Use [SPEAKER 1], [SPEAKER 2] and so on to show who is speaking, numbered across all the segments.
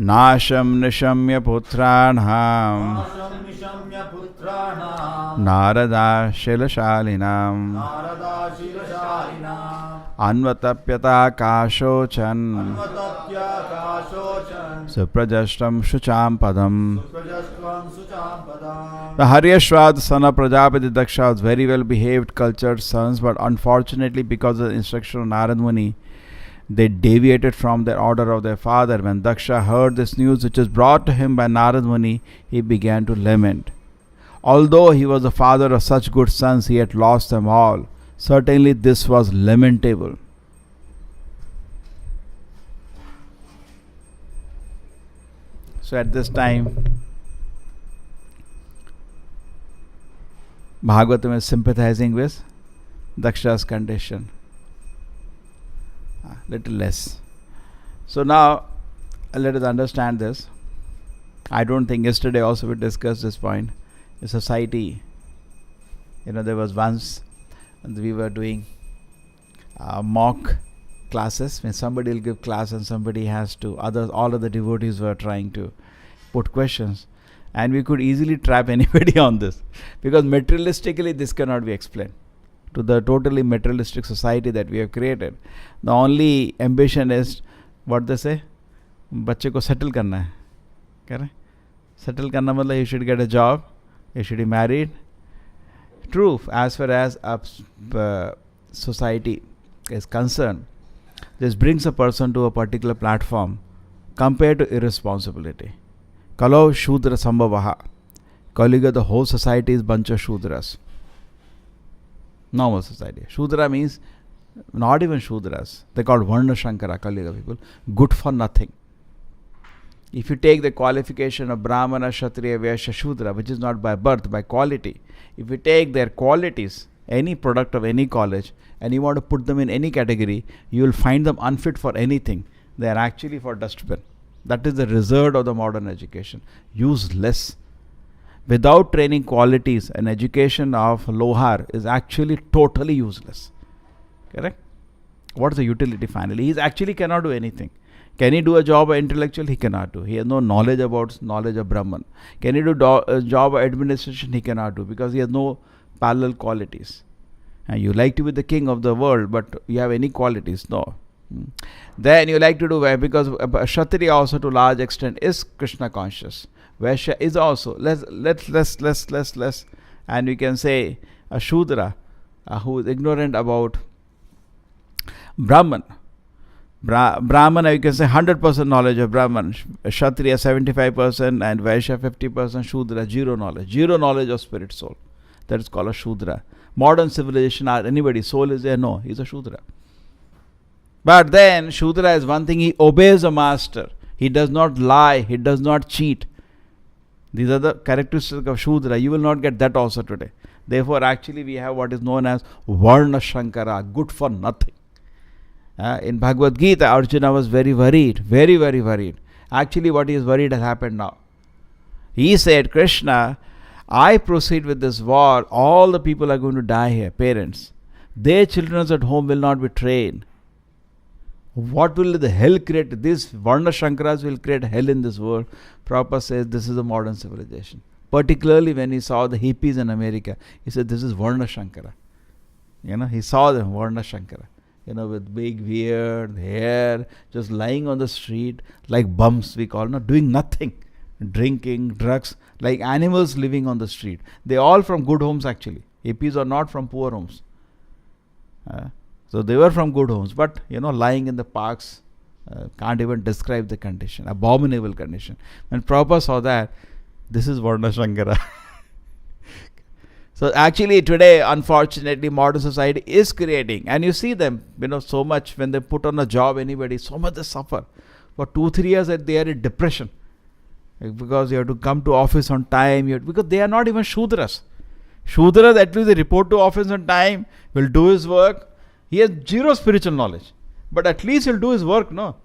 [SPEAKER 1] Nasham nishamya putranam Narada shilashalinam Anvatapyata kashochan Suprajashtam shucham padam. The Haryashvad son of Prajapati Daksha was very well behaved, cultured sons, but unfortunately because of the instruction of Narad Muni, they deviated from the order of their father. When Daksha heard this news which was brought to him by Narad Muni, he began to lament. Although he was the father of such good sons, he had lost them all. Certainly this was lamentable. So at this time, Bhagavatam is sympathizing with Daksha's condition. Little less. So now let us understand this. I don't think yesterday also we discussed this point. The society, there was once we were doing mock classes when somebody will give class and somebody has to, all of the devotees were trying to put questions, and we could easily trap anybody on this because materialistically this cannot be explained. To the totally materialistic society that we have created, the only ambition is what they say, बच्चे को settle करना है, correct? Settle करना मतलब you should get a job, you should be married. True, as far as society is concerned, this brings a person to a particular platform compared to irresponsibility. Kalau Shudra Sambhavaha. Kaliga, the whole society is bunch of Shudras. Normal society. Shudra means not even Shudras. They called Varna Shankara, Kaliga people. Good for nothing. If you take the qualification of Brahmana, Kshatriya, Vaishya, Shudra, which is not by birth, by quality, if you take their qualities, any product of any college, and you want to put them in any category, you will find them unfit for anything. They are actually for dustbin. That is the result of the modern education. Useless. Without training qualities, an education of Lohar is actually totally useless. Correct? What is the utility finally? He actually cannot do anything. Can he do a job of intellectual? He cannot do. He has no knowledge of Brahman. Can he do a job of administration? He cannot do because he has no parallel qualities. And you like to be the king of the world, but you have any qualities? No. Then you like to do because Kshatriya also to large extent is Krishna conscious. Vaishya is also less, and we can say a Shudra who is ignorant about Brahman. Brahmana, you can say 100% knowledge of Brahman, Kshatriya 75% and Vaishya 50%, Shudra 0 knowledge. 0 knowledge of spirit soul. That is called a Shudra. Modern civilization, anybody's soul is there? No, he's a Shudra. But then Shudra is one thing, he obeys a master. He does not lie, he does not cheat. These are the characteristics of Shudra. You will not get that also today. Therefore, actually we have what is known as Varna Shankara, good for nothing. In Bhagavad Gita, Arjuna was very worried, very, very worried. Actually, what he is worried has happened now. He said, Krishna, I proceed with this war, all the people are going to die here, parents. Their children at home will not be trained. What will the hell create? These Varna Shankaras will create hell in this world. Prabhupada says this is a modern civilization. Particularly when he saw the hippies in America, he said this is Varna Shankara. He saw them, Varna Shankara. With big beard, hair, just lying on the street like bums, we call, doing nothing. Drinking, drugs, like animals living on the street. They all from good homes actually. Hippies are not from poor homes. So they were from good homes, but lying in the parks, can't even describe the condition, abominable condition. When Prabhupada saw that, this is Varna Shankara. So actually today, unfortunately, modern society is creating, and you see them, so much when they put on a job, anybody, so much they suffer. For 2-3 years they are in depression. Because you have to come to office on time, because they are not even Shudras. Shudras, at least they report to office on time, will do his work. He has zero spiritual knowledge, but at least he'll do his work, no?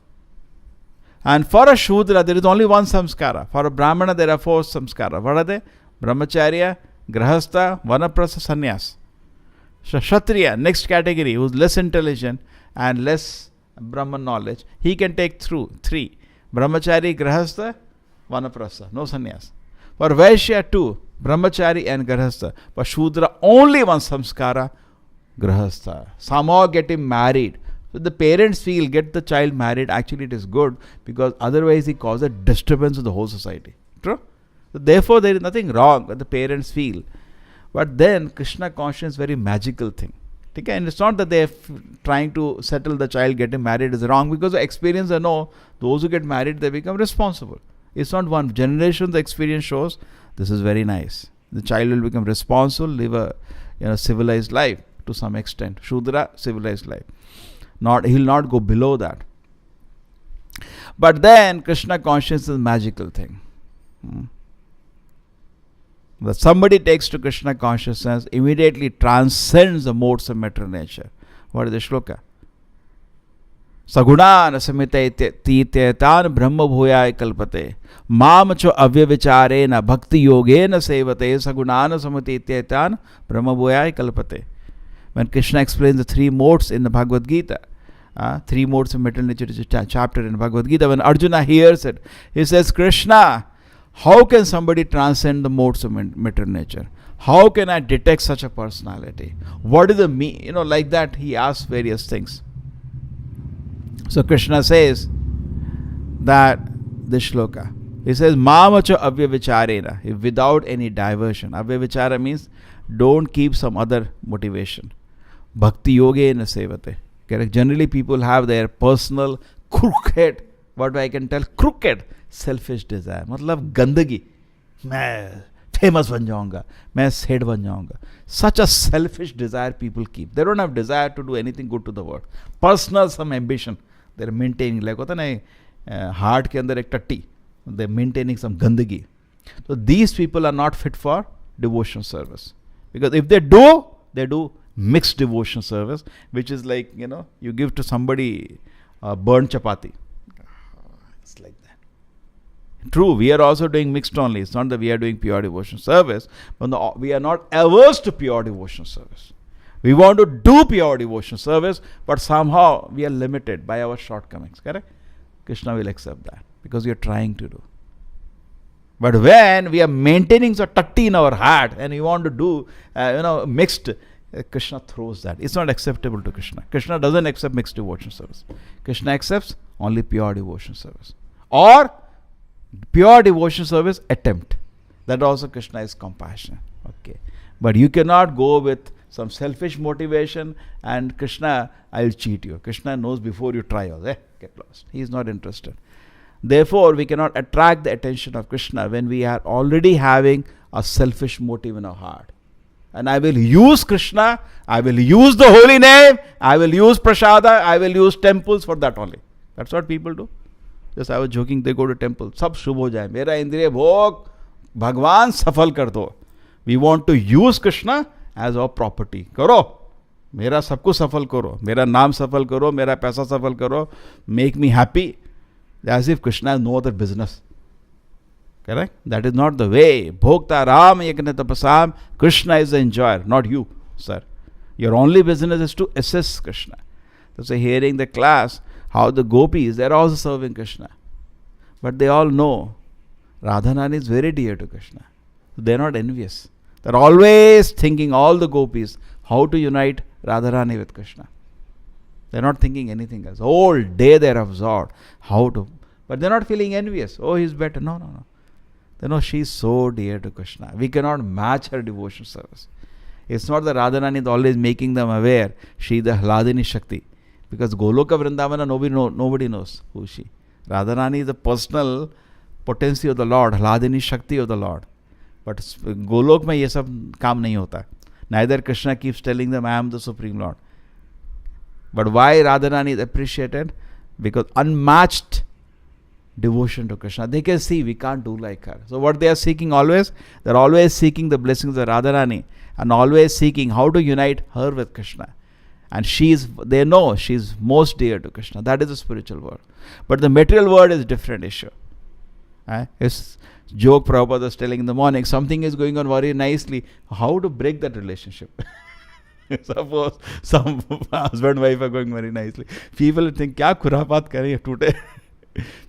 [SPEAKER 1] And for a Shudra, there is only one samskara. For a Brahmana, there are 4 samskara. What are they? Brahmacharya, Grahastha, Vanaprastha, Sannyas. Kshatriya, next category, who is less intelligent and less Brahman knowledge, he can take through 3. Brahmachari, Grahastha, Vanaprastha, no sannyas. For Vaishya too, Brahmachari and Grahastha. For Shudra, only one samskara, Grahastha. Somehow get him married. So the parents feel, get the child married, actually it is good, because otherwise he causes a disturbance in the whole society. True? So therefore there is nothing wrong what the parents feel. But then Krishna consciousness is very magical thing. Okay? And it's not that they are trying to settle the child, getting married is wrong, because the experience I know, those who get married, they become responsible. It's not one generation, the experience shows this is very nice. The child will become responsible, live a civilized life to some extent. Shudra, civilized life. He will not go below that. But then Krishna consciousness is a magical thing. That somebody takes to Krishna consciousness, immediately transcends the modes of material nature. What is the shloka? Sagunan samitetan brahma bhuyaya kalpate mam cho avyavicharena bhakti yogena sevate sagunan samitetan brahma bhuyaya kalpate. When Krishna explains the three modes in the Bhagavad Gita, three modes of material nature is a chapter in Bhagavad Gita. When Arjuna hears it, he says, Krishna, how can somebody transcend the modes of material nature? How can I detect such a personality? What is the meaning? Like that he asks various things. So Krishna says that this shloka, he says, Mamacha avyavicharena, without any diversion. Avyavichara means don't keep some other motivation. Bhakti yogena sevate. Correct? Generally people have their personal crooked, what I can tell, crooked selfish desire. मतलब गंदगी, मैं famous बन जाऊंगा, मैं सेठ बन जाऊंगा. Such a selfish desire people keep. They don't have desire to do anything good to the world. Personal some ambition they're maintaining. Like होता ना heart के अंदर एक टट्टी. They're maintaining some gandagi. So these people are not fit for devotion service. Because if they do mixed devotion service, which is like, you give to somebody burnt chapati. It's like that. True, we are also doing mixed only. It's not that we are doing pure devotion service, but we are not averse to pure devotion service. We want to do pure devotion service, but somehow we are limited by our shortcomings. Correct? Krishna will accept that because we are trying to do. But when we are maintaining so tatti in our heart and we want to do, mixed, Krishna throws that. It's not acceptable to Krishna. Krishna doesn't accept mixed devotion service. Krishna accepts only pure devotion service. Or pure devotion service attempt. That also Krishna is compassionate. Okay. But you cannot go with some selfish motivation and Krishna, I'll cheat you. Krishna knows before you try. Get lost. He is not interested. Therefore, we cannot attract the attention of Krishna when we are already having a selfish motive in our heart. And I will use Krishna, I will use the holy name, I will use prasada, I will use temples for that only. That's what people do. Just I was joking, they go to temple. Sab shubh ho jaye. Mera indriya bhog, Bhagwan safal kar do. We want to use Krishna as our property. Karo. Mera sab kuch safal karo. Mera naam safal karo. Mera paisa safal karo. Make me happy. As if Krishna has no other business. Correct? That is not the way. Bhokta Ram Yagna Tapasam. Krishna is the enjoyer, not you, sir. Your only business is to assist Krishna. So hearing the class, how the gopis, they are also serving Krishna. But they all know Radharani is very dear to Krishna. They are not envious. They are always thinking, all the gopis, how to unite Radharani with Krishna. They are not thinking anything else. All day they are absorbed. How to. But they are not feeling envious. Oh, he's better. No. They know she is so dear to Krishna. We cannot match her devotion service. It's not that Radharani is always making them aware she is the Hladini Shakti. Because Goloka Vrindavana, nobody knows who is she. Radharani is the personal potency of the Lord, Hladini Shakti of the Lord. But Golok mein ye sab kaam nahi hota. Neither Krishna keeps telling them, I am the Supreme Lord. But why Radharani is appreciated? Because unmatched devotion to Krishna. They can see we can't do like her. So what they are seeking always? They are always seeking the blessings of Radharani and always seeking how to unite her with Krishna. And they know she is most dear to Krishna. That is the spiritual world. But the material world is a different issue. It's joke Prabhupada was telling in the morning, something is going on very nicely. How to break that relationship? Suppose some husband and wife are going very nicely. People think, kya khurapat kare today?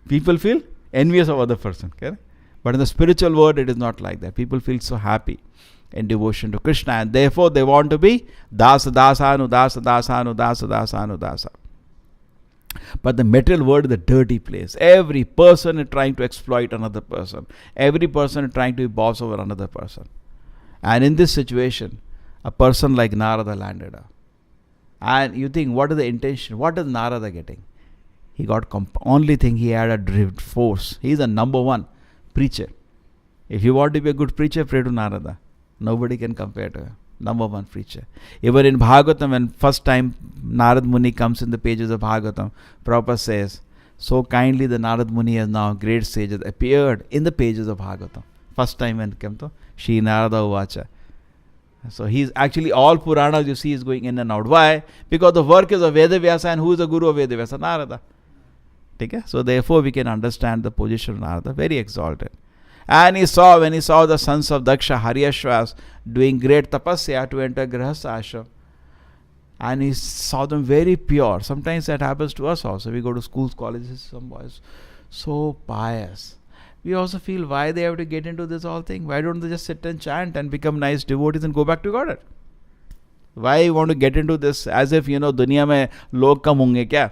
[SPEAKER 1] People feel envious of other person. Correct? But in the spiritual world, it is not like that. People feel so happy in devotion to Krishna, and therefore they want to be dasa dasa anu dasa dasa anu dasa dasa anu dasa. But the material world is a dirty place. Every person is trying to exploit another person. Every person is trying to be boss over another person. And in this situation, a person like Narada landed up. And you think, what is the intention? What is Narada getting? He got only thing he had a drift force. He is a number one preacher. If you want to be a good preacher, pray to Narada. Nobody can compare to him. Number one preacher. Even in Bhagavatam, when first time Narad Muni comes in the pages of Bhagavatam, Prabhupada says, so kindly the Narad Muni has now great sages appeared in the pages of Bhagavatam. First time when came to Shri Narada Uvacha. So he's actually all Puranas you see is going in and out. Why? Because the work is of Vedavyasa, and who is the guru of Vedavyasa? Narada. Okay? So therefore we can understand the position of Narada, very exalted. And when he saw the sons of Daksha, Haryashvas, doing great tapasya to enter Grihastha ashram, and he saw them very pure. Sometimes that happens to us also. We go to schools, colleges, some boys so pious. We also feel why they have to get into this whole thing. Why don't they just sit and chant and become nice devotees and go back to Godhead? Why you want to get into this as if, दुनिया में लोग कम होंगे क्या?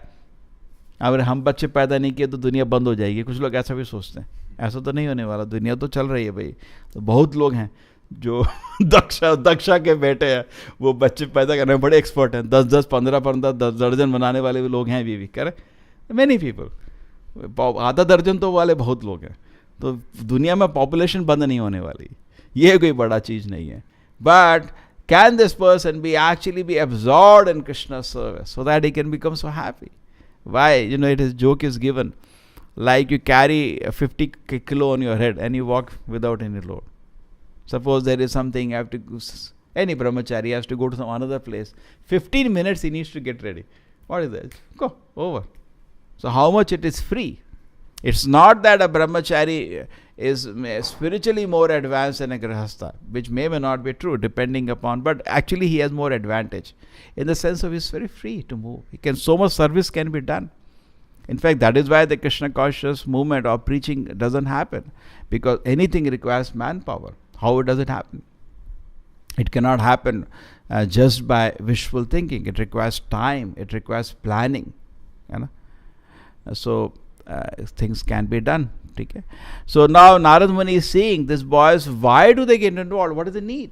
[SPEAKER 1] अगर हम बच्चे पैदा नहीं किए तो दुनिया बंद हो जाएगी. कुछ लोग ऐसा भी सोचते हैं. ऐसा तो नहीं होने वाला. दुनिया तो चल रही है भाई. तो बहुत लोग हैं जो दक्षा के बेटे हैं, वो बच्चे पैदा करने में बड़े एक्सपर्ट हैं. 10 15 दर्जन बनाने वाले भी लोग हैं अभी भी. करेक्ट? Many people. आधा दर्जन तो वाले बहुत लोग हैं. तो दुनिया में पॉपुलेशन बंद नहीं होने वाली. ये कोई बड़ा चीज नहीं है. But can this person be actually be absorbed in Krishna's service so that he can become so happy? Why? It is joke is given. Like you carry 50 kilo on your head and you walk without any load. Suppose there is something, you have to, any brahmachari has to go to some another place. 15 minutes he needs to get ready. What is that? Go, over. So how much it is free? It's not that a brahmachari is spiritually more advanced than a grihastha, which may not be true depending upon, but actually he has more advantage in the sense of he's very free to move. So much service can be done. In fact, that is why the Krishna conscious movement or preaching doesn't happen, because anything requires manpower. How does it happen? It cannot happen just by wishful thinking. It requires time. It requires planning. So things can be done. Okay? So now Narad Muni is seeing these boys. Why do they get involved? What is the need?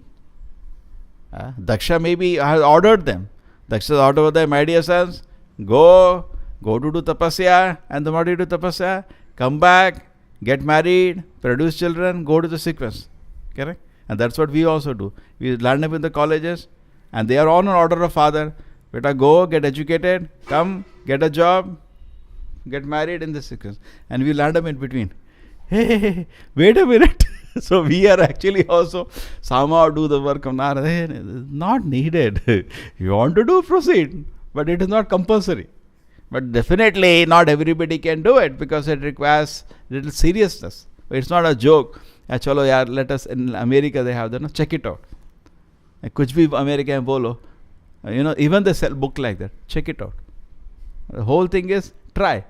[SPEAKER 1] Daksha maybe has ordered them. Daksha has ordered them, my dear sons, go to do tapasya, and the more you do tapasya, come back, get married, produce children, go to the sequence. Correct? And that's what we also do. We land up in the colleges, and they are on an order of father. Beta, go, get educated, come, get a job, get married in the sequence. And we land up in between. Hey, wait a minute. So we are actually also somehow do the work of Narada. Hey, not needed. You want to do, proceed. But it is not compulsory. But definitely not everybody can do it because it requires little seriousness. It's not a joke. Chalo yaar, let us, in America they have that, check it out. Kuch bhi America mein bolo. Even they sell book like that. Check it out. The whole thing is try.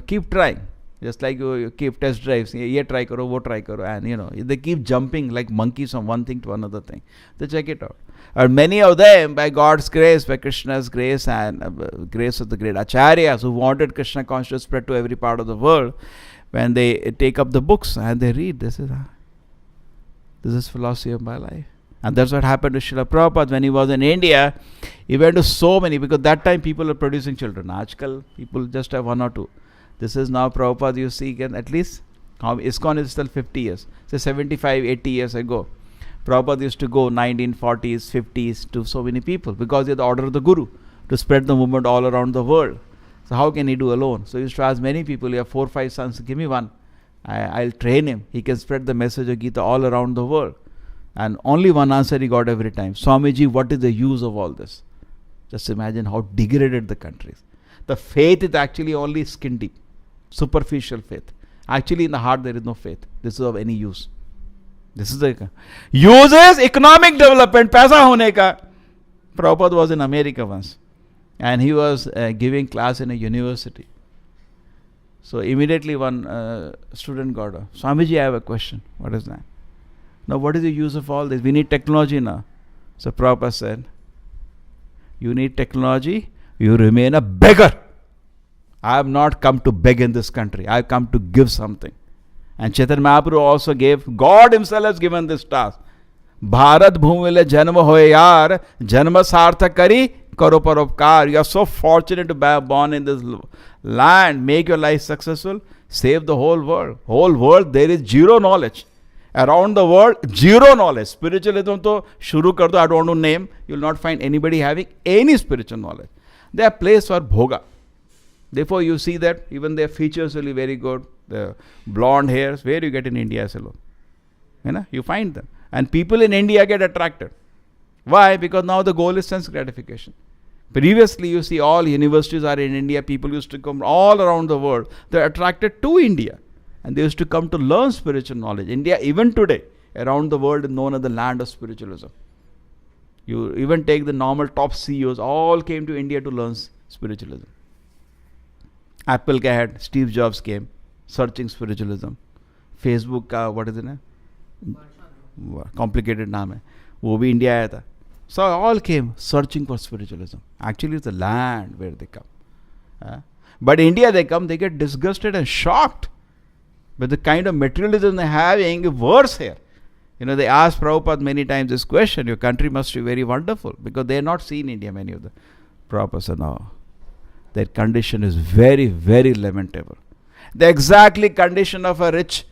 [SPEAKER 1] Keep trying. Just like you keep test drives. Ye try karo, wo try karo. And they keep jumping like monkeys from one thing to another thing. They check it out. And many of them, by God's grace, by Krishna's grace and grace of the great acharyas who wanted Krishna consciousness spread to every part of the world, when they take up the books and they read, this is philosophy of my life. And that's what happened to Srila Prabhupada when he was in India. He went to so many, because that time people are producing children. Ajkal, people just have 1 or 2. This is now Prabhupada, you see, again, at least, ISKCON is still 50 years. Say 75, 80 years ago. Prabhupada used to go 1940s, 50s to so many people because he had the order of the Guru to spread the movement all around the world. So how can he do alone? So he used to ask many people, you have 4 or 5 sons, give me one. I'll train him. He can spread the message of Gita all around the world. And only one answer he got every time. Swamiji, what is the use of all this? Just imagine how degraded the country is. The faith is actually only skin deep, superficial faith. Actually in the heart there is no faith. This is of any use. This is the use is economic development, paisa hone ka. Prabhupada was in America once and he was giving class in a university. So immediately one student got a, Swamiji, I have a question. What is that? Now what is the use of all this? We need technology now. So Prabhupada said, you need technology, you remain a beggar. I have not come to beg in this country. I have come to give something. And Chaitanya Mahaprabhu also gave, God himself has given this task. Bharat bhumile janma hoye yaar, janma sartha kari karo paropkar. You are so fortunate to be born in this land. Make your life successful. Save the whole world. Whole world, there is zero knowledge. Around the world, zero knowledge. Spiritualism to shuru kar do, I don't want to name. You will not find anybody having any spiritual knowledge. They are place for bhoga. Therefore, you see that even their features will be very good. The blonde hairs, where you get in India as well. You find them. And people in India get attracted. Why? Because now the goal is sense gratification. Previously, you see all universities are in India. People used to come all around the world. They are attracted to India. And they used to come to learn spiritual knowledge. India, even today, around the world is known as the land of spiritualism. You even take the normal top CEOs, all came to India to learn spiritualism. Apple ka head, Steve Jobs came, searching spiritualism. Facebook ka, what is it? Complicated name hai. वो भी India आया था. So all came searching for spiritualism. Actually, it's the land where they come. But India, they come, they get disgusted and shocked with the kind of materialism they're having. Worse here. They asked Prabhupada many times this question. Your country must be very wonderful because they have not seen India. Many of the Prabhupada said, no. Their condition is very, very lamentable. The exactly condition of a rich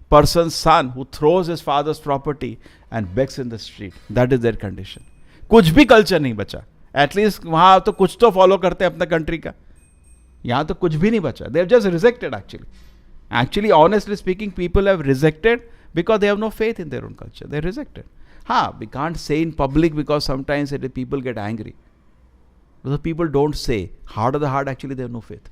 [SPEAKER 1] person's son who throws his father's property and begs in the street. That is their condition. कुछ भी culture नहीं बचा. At least वहाँ तो कुछ तो follow करते हैं अपना कंट्री का. यहाँ तो कुछ भी नहीं बचा. They have just rejected actually. Actually, honestly speaking, people have rejected because they have no faith in their own culture. They rejected. We can't say in public because sometimes people get angry. The people don't say. Heart of the heart, actually, they have no faith.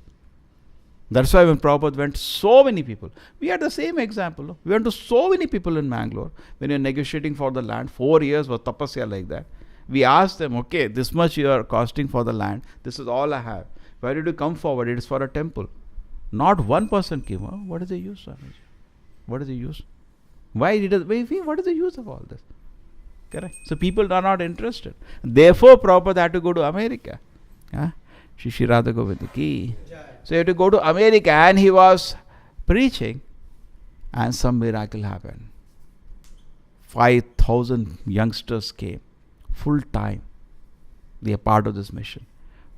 [SPEAKER 1] That's why when Prabhupada went, so many people. We had the same example. We went to so many people in Mangalore. When you're negotiating for the land, 4 years was tapasya like that. We asked them, okay, this much you are costing for the land. This is all I have. Why did you come forward? It is for a temple. Not one person came. What is the use, Swamiji? What is the use? What is the use of all this? Correct. So people are not interested. Therefore, Prabhupada had to go to America. Shri Radha Govinda ki. So he had to go to America and he was preaching and some miracle happened. 5,000 youngsters came full time. They are part of this mission.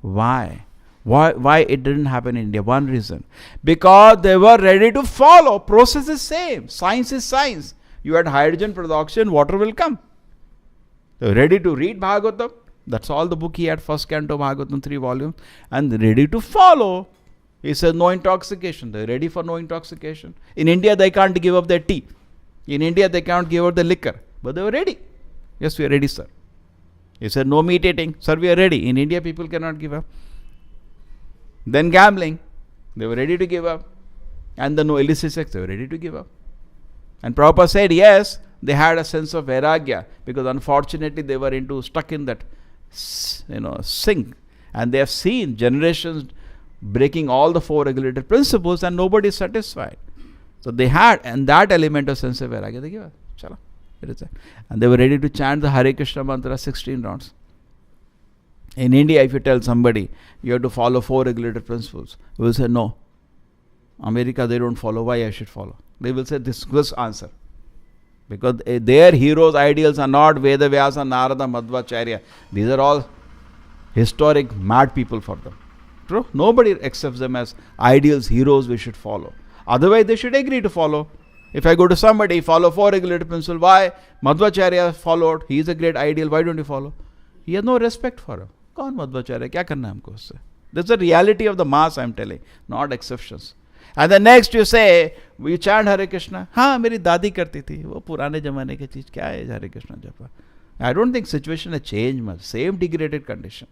[SPEAKER 1] Why? Why it didn't happen in India? One reason. Because they were ready to follow. Process is same. Science is science. You had hydrogen production, water will come. They were ready to read Bhagavatam. That's all the book he had, first canto Bhagavatam, 3 volumes. And ready to follow. He said no intoxication. They're ready for no intoxication. In India, they can't give up their tea. In India, they can't give up the liquor. But they were ready. Yes, we are ready, sir. He said no meat eating. Sir, we are ready. In India, people cannot give up. Then gambling. They were ready to give up. And the no illicit sex, they were ready to give up. And Prabhupada said, yes, they had a sense of vairagya because unfortunately they were stuck in that, sink. And they have seen generations breaking all the 4 regulated principles and nobody is satisfied. So they had, and that element of sense of vairagya, they gave up. Chala, it is that. And they were ready to chant the Hare Krishna mantra 16 rounds. In India, if you tell somebody you have to follow 4 regulated principles, they will say no. America, they don't follow. Why I should follow? They will say this answer. Because their heroes' ideals are not Veda Vyasa, Narada, Madhvacharya. These are all historic mad people for them. True? Nobody accepts them as ideals, heroes we should follow. Otherwise, they should agree to follow. If I go to somebody, follow 4 regulated principles. Why? Madhvacharya followed. He is a great ideal. Why don't you follow? He has no respect for him. Kaun Madhvacharya? Kya karna humko usse? That's the reality of the mass, I am telling. Not exceptions. And the next you say, we chant Hare Krishna. हाँ मेरी दादी करती थी वो पुराने जमाने की चीज क्या है Hare Krishna जपा. I don't think situation has changed much. Same degraded condition.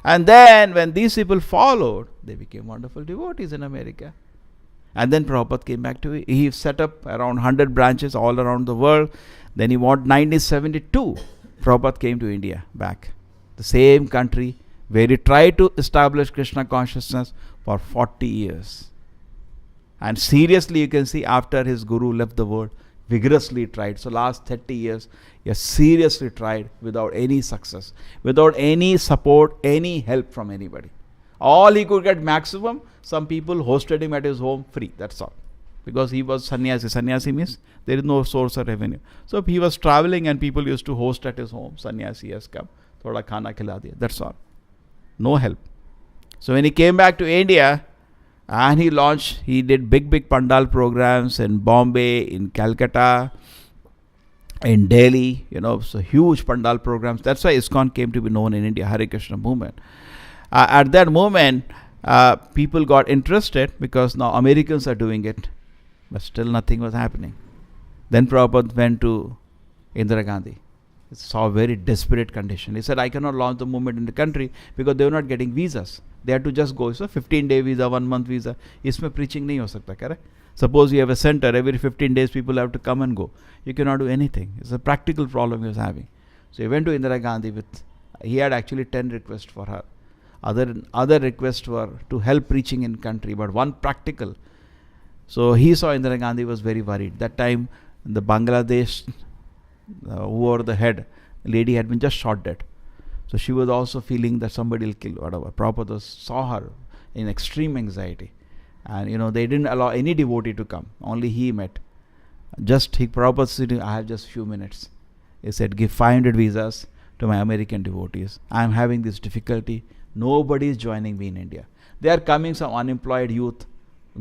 [SPEAKER 1] And then when these people followed, they became wonderful devotees in America. And then Prabhupada came back to it. He set up around 100 branches all around the world. Then he wanted 1972. Prabhupada came to India back. The same country where he tried to establish Krishna consciousness for 40 years. And seriously, you can see after his guru left the world, vigorously tried. So last 30 years, he has seriously tried without any success, without any support, any help from anybody. All he could get maximum, some people hosted him at his home free, that's all. Because he was sannyasi. Sannyasi means there is no source of revenue. So he was traveling and people used to host at his home. Sannyasi has come, thoda khana khila diya, that's all. No help. So when he came back to India, and he did big pandal programs in Bombay, in Calcutta, in Delhi, so huge pandal programs. That's why ISKCON came to be known in India, Hare Krishna movement. At that moment, people got interested because now Americans are doing it, but still nothing was happening. Then Prabhupada went to Indira Gandhi. He saw a very desperate condition. He said, I cannot launch the movement in the country because they were not getting visas. They had to just go. So 15-day visa, 1 month visa. Isme preaching nahi ho sakta, correct? Suppose you have a center, every 15 days people have to come and go. You cannot do anything. It's a practical problem he was having. So he went to Indira Gandhi he had actually 10 requests for her. Other requests were to help preaching in country, but one practical. So he saw Indira Gandhi was very worried. That time, the Bangladesh, who were the head, lady had been just shot dead. So she was also feeling that somebody will kill, whatever. Prabhupada saw her in extreme anxiety. And they didn't allow any devotee to come. Only he met. Prabhupada said, I have just few minutes. He said, give 500 visas to my American devotees. I am having this difficulty. Nobody is joining me in India. They are coming, some unemployed youth,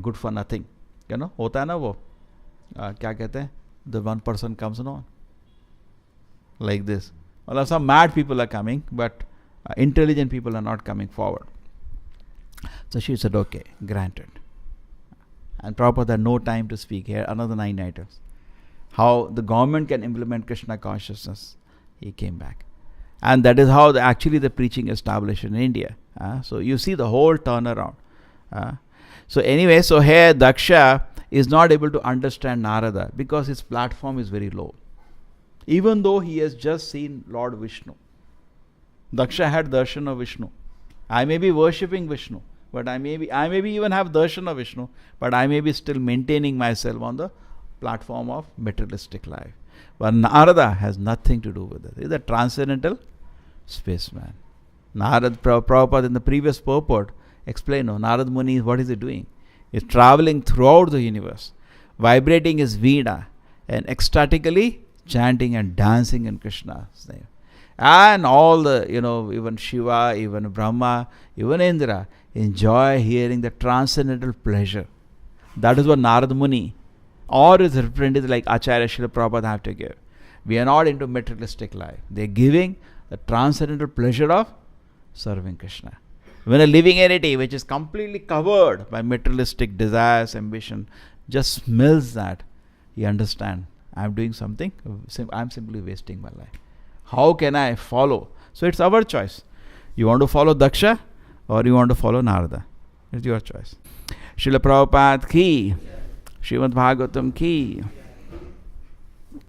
[SPEAKER 1] good for nothing. Hota hai na wo? Kya kehte hain? The one person comes on. Like this. Well, some mad people are coming, but intelligent people are not coming forward. So she said, okay, granted. And Prabhupada had no time to speak. Here, another 9 items. How the government can implement Krishna consciousness. He came back. And that is how actually the preaching established in India. So you see the whole turnaround. So anyway, so here Daksha is not able to understand Narada because his platform is very low. Even though he has just seen Lord Vishnu. Daksha had darshan of Vishnu. I may be worshipping Vishnu, but I may be even have darshan of Vishnu, but I may be still maintaining myself on the platform of materialistic life. But Narada has nothing to do with it. He is a transcendental spaceman. Prabhupada in the previous purport explained, Narad Muni, what is he doing? He is traveling throughout the universe, vibrating his veena and ecstatically chanting and dancing in Krishna's name. And all the, even Shiva, even Brahma, even Indra enjoy hearing the transcendental pleasure. That is what Narad Muni or his representatives like Acharya Srila Prabhupada have to give. We are not into materialistic life. They are giving the transcendental pleasure of serving Krishna. When a living entity which is completely covered by materialistic desires, ambition, just smells that, he understands, I am doing something, I am simply wasting my life. How can I follow? So it's our choice. You want to follow Daksha or you want to follow Narada? It's your choice. Srila Prabhupada ki, Srimad Bhagavatam ki.